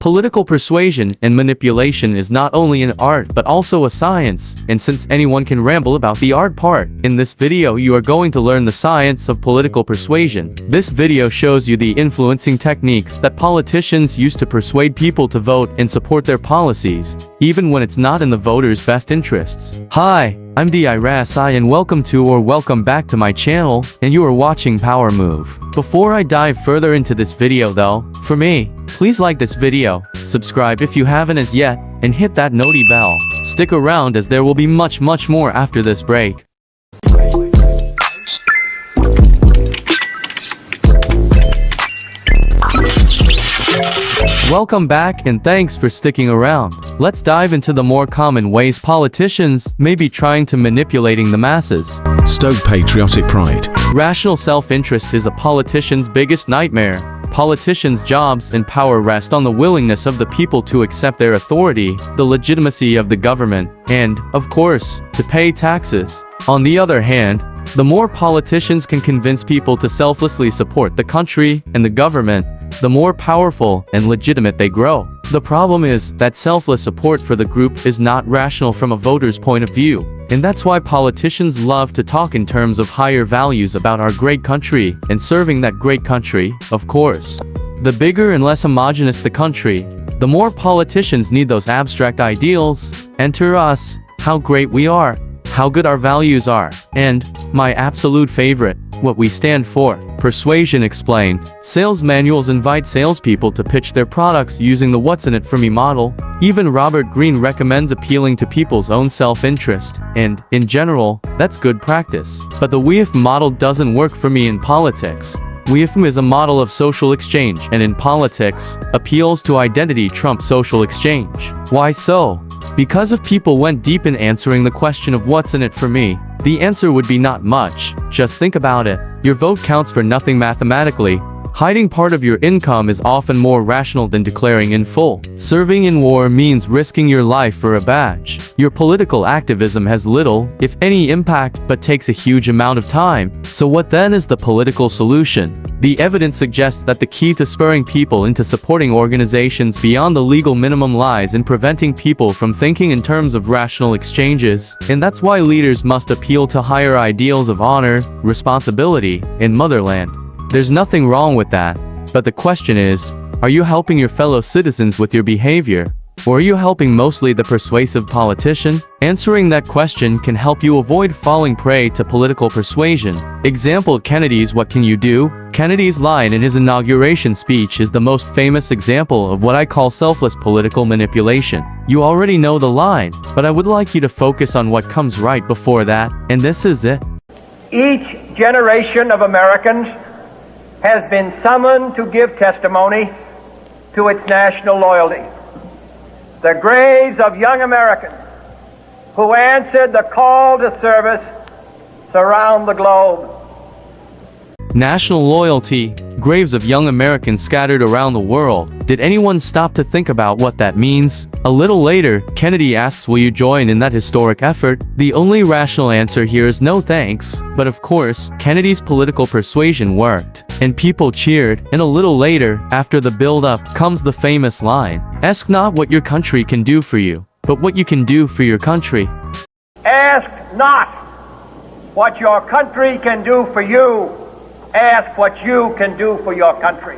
Political persuasion and manipulation is not only an art but also a science, and since anyone can ramble about the art part, in this video you are going to learn the science of political persuasion. This video shows you the influencing techniques that politicians use to persuade people to vote and support their policies, even when it's not in the voters' best interests. Hi, I'm Dei-Rasi and welcome back to my channel, and you are watching Power Move. Before I dive further into this video though, for me, please like this video, subscribe if you haven't as yet, and hit that noti bell. Stick around as there will be much more after this break. Welcome back and thanks for sticking around. Let's dive into the more common ways politicians may be trying to manipulating the masses. Stoke patriotic pride. Rational self-interest is a politician's biggest nightmare. Politicians' jobs and power rest on the willingness of the people to accept their authority, the legitimacy of the government, and, of course, to pay taxes. On the other hand, the more politicians can convince people to selflessly support the country and the government, the more powerful and legitimate they grow. The problem is that selfless support for the group is not rational from a voter's point of view, and that's why politicians love to talk in terms of higher values about our great country and serving that great country, of course. The bigger and less homogeneous the country, the more politicians need those abstract ideals, enter us, how great we are, how good our values are, and, my absolute favorite, what we stand for. Persuasion explained. Sales manuals invite salespeople to pitch their products using the what's in it for me model. Even Robert Greene recommends appealing to people's own self-interest, and, in general, that's good practice. But the WIFM model doesn't work for me in politics. WIFM is a model of social exchange, and in politics, appeals to identity trump social exchange. Why so? Because if people went deep in answering the question of what's in it for me, the answer would be not much. Just think about it. Your vote counts for nothing mathematically. Hiding part of your income is often more rational than declaring in full. Serving in war means risking your life for a badge. Your political activism has little, if any, impact, but takes a huge amount of time. So what then is the political solution? The evidence suggests that the key to spurring people into supporting organizations beyond the legal minimum lies in preventing people from thinking in terms of rational exchanges, and that's why leaders must appeal to higher ideals of honor, responsibility, and motherland. There's nothing wrong with that, but the question is, are you helping your fellow citizens with your behavior? Or are you helping mostly the persuasive politician? Answering that question can help you avoid falling prey to political persuasion. Example: Kennedy's "What can you do?" Kennedy's line in his inauguration speech is the most famous example of what I call selfless political manipulation. You already know the line, but I would like you to focus on what comes right before that, and this is it. Each generation of Americans has been summoned to give testimony to its national loyalty. The graves of young Americans who answered the call to service surround the globe. National loyalty, graves of young Americans scattered around the world. Did anyone stop to think about what that means? A little later, Kennedy asks, will you join in that historic effort? The only rational answer here is no thanks. But of course, Kennedy's political persuasion worked, and people cheered, and a little later, after the build-up, comes the famous line, ask not what your country can do for you, but what you can do for your country. Ask not what your country can do for you. Ask what you can do for your country.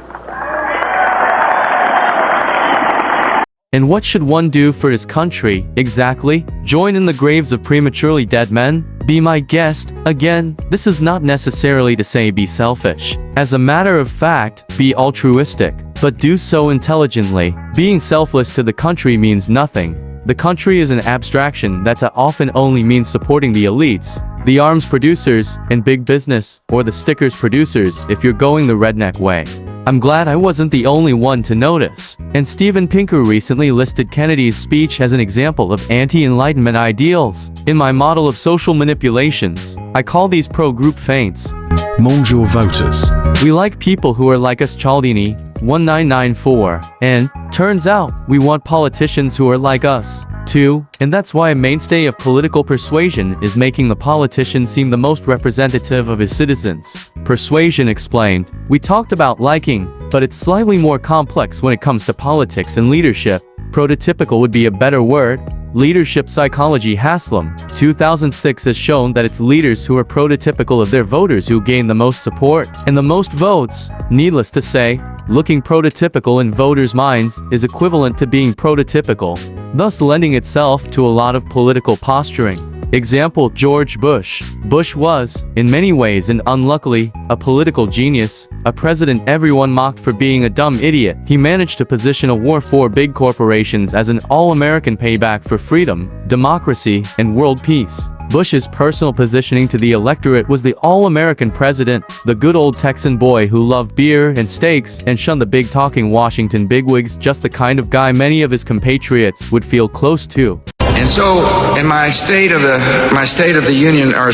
And what should one do for his country, exactly? Join in the graves of prematurely dead men? Be my guest. Again, this is not necessarily to say be selfish. As a matter of fact, be altruistic. But do so intelligently. Being selfless to the country means nothing. The country is an abstraction that often only means supporting the elites, the arms producers, and big business, or the stickers producers if you're going the redneck way. I'm glad I wasn't the only one to notice. And Steven Pinker recently listed Kennedy's speech as an example of anti-enlightenment ideals. In my model of social manipulations, I call these pro-group feints. Mold your voters. We like people who are like us, Cialdini, 1994, and, turns out, we want politicians who are like us, too, and that's why a mainstay of political persuasion is making the politician seem the most representative of his citizens. Persuasion explained. We talked about liking, but it's slightly more complex when it comes to politics and leadership. Prototypical would be a better word. Leadership Psychology Haslam, 2006 has shown that it's leaders who are prototypical of their voters who gain the most support and the most votes. Needless to say, looking prototypical in voters' minds is equivalent to being prototypical, thus lending itself to a lot of political posturing. Example: George Bush. Bush was, in many ways and unluckily, a political genius, a president everyone mocked for being a dumb idiot. He managed to position a war for big corporations as an all-American payback for freedom, democracy, and world peace. Bush's personal positioning to the electorate was the all-American president, the good old Texan boy who loved beer and steaks and shunned the big-talking Washington bigwigs, just the kind of guy many of his compatriots would feel close to. And so, in my state of the union, or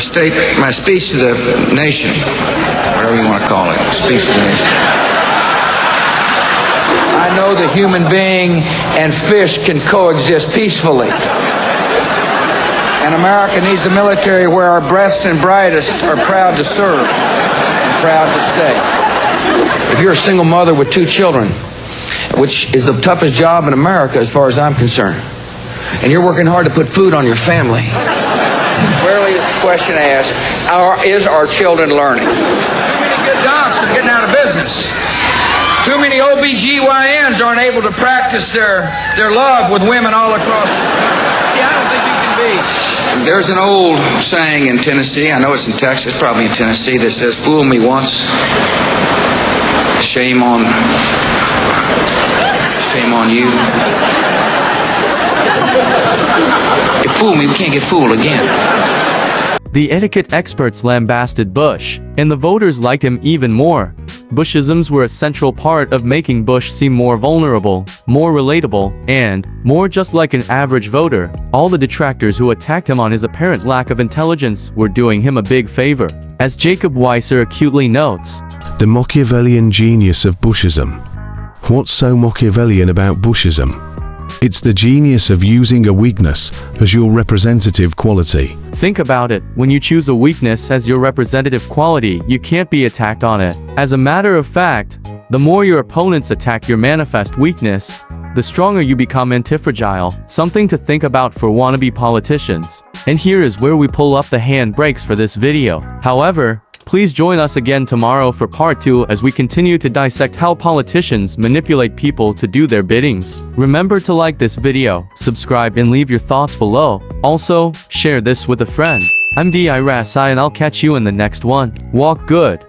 my speech to the nation, whatever you want to call it, speech to the nation, I know the human being and fish can coexist peacefully. And America needs a military where our best and brightest are proud to serve and proud to stay. If you're a single mother with 2 children, which is the toughest job in America as far as I'm concerned, and you're working hard to put food on your family, rarely is the question asked, is our children learning? Too many good docs are getting out of business. Too many OBGYNs aren't able to practice their love with women all across the country. See, I don't think you can be. There's an old saying in Tennessee, I know it's in Texas, probably in Tennessee, that says, fool me once, shame on you. You fool me, we can't get fooled again. The etiquette experts lambasted Bush, and the voters liked him even more. Bushisms were a central part of making Bush seem more vulnerable, more relatable, and more just like an average voter. All the detractors who attacked him on his apparent lack of intelligence were doing him a big favor. As Jacob Weiser acutely notes, The Machiavellian genius of Bushism. What's so Machiavellian about Bushism? It's the genius of using a weakness as your representative quality. think about it, when you choose a weakness as your representative quality, you can't be attacked on it. As a matter of fact, the more your opponents attack your manifest weakness, the stronger you become antifragile, something to think about for wannabe politicians. And here is where we pull up the handbrakes for this video. However, please join us again tomorrow for part 2 as we continue to dissect how politicians manipulate people to do their biddings. Remember to like this video, subscribe and leave your thoughts below. Also, share this with a friend. I'm Dei-Rasi and I'll catch you in the next one. Walk good.